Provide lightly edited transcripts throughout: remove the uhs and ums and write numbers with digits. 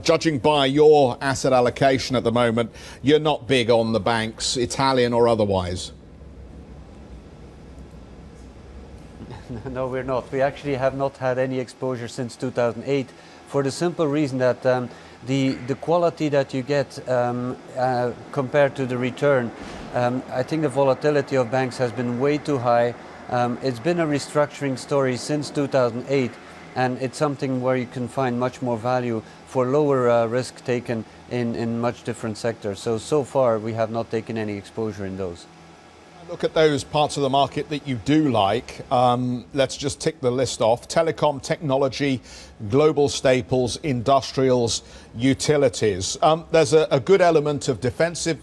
judging by your asset allocation at the moment, you're not big on the banks, Italian or otherwise. No, we're not. We actually have not had any exposure since 2008 for the simple reason that the quality that you get compared to the return, I think the volatility of banks has been way too high. It's been a restructuring story since 2008, and it's something where you can find much more value for lower risk taken in much different sectors. So far we have not taken any exposure in those. Look at those parts of the market that you do like. Let's just tick the list off. Telecom, technology, global staples, industrials, utilities. There's a good element of defensive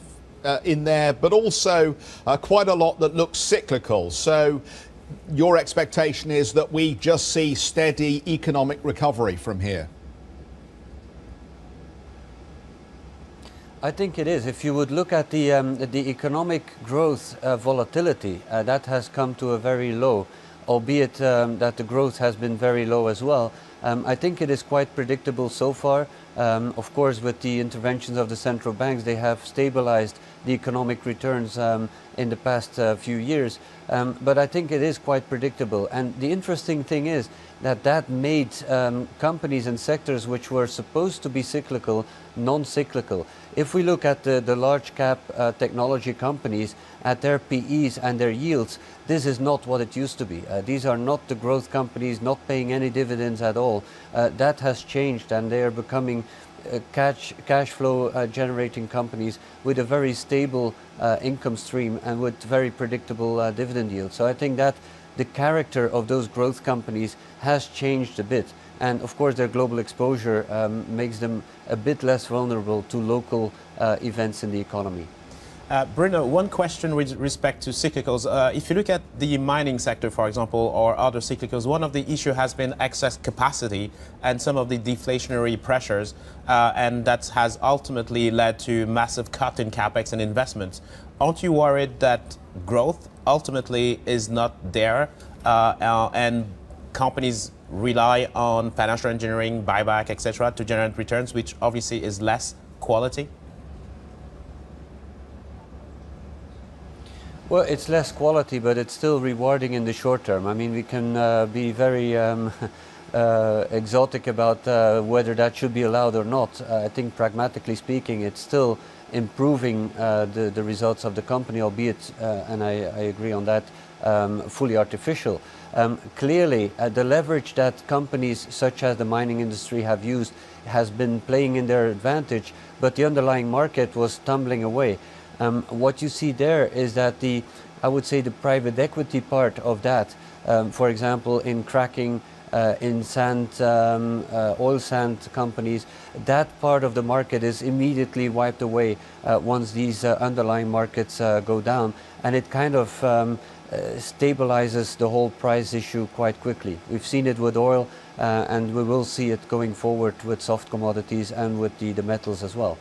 in there, but also quite a lot that looks cyclical. So your expectation is that we just see steady economic recovery from here? I think it is. If you would look at the economic growth volatility, that has come to a very low, albeit that the growth has been very low as well. I think it is quite predictable so far. Of course, with the interventions of the central banks, they have stabilized the economic returns in the past few years. But I think it is quite predictable. And the interesting thing is that made companies and sectors which were supposed to be cyclical, non-cyclical. If we look at the large cap technology companies, at their PEs and their yields, this is not what it used to be. These are not the growth companies, not paying any dividends at all. That has changed, and they are becoming cash flow generating companies with a very stable income stream and with very predictable dividend yield. So I think that the character of those growth companies has changed a bit. And of course their global exposure makes them a bit less vulnerable to local events in the economy. Bruno, one question with respect to cyclicals. If you look at the mining sector, for example, or other cyclicals, one of the issues has been excess capacity and some of the deflationary pressures, and that has ultimately led to massive cut in capex and investments. Aren't you worried that growth ultimately is not there, and companies rely on financial engineering, buyback, etc., to generate returns, which obviously is less quality? Well, it's less quality, but it's still rewarding in the short term. I mean, we can be very exotic about whether that should be allowed or not. I think pragmatically speaking, it's still improving the results of the company, albeit, and I agree on that, fully artificial. Clearly, the leverage that companies such as the mining industry have used has been playing in their advantage, but the underlying market was tumbling away. What you see there is that I would say the private equity part of that, for example, in cracking, in sand, oil sand companies, that part of the market is immediately wiped away once these underlying markets go down, and it kind of stabilizes the whole price issue quite quickly. We've seen it with oil, and we will see it going forward with soft commodities and with the metals as well.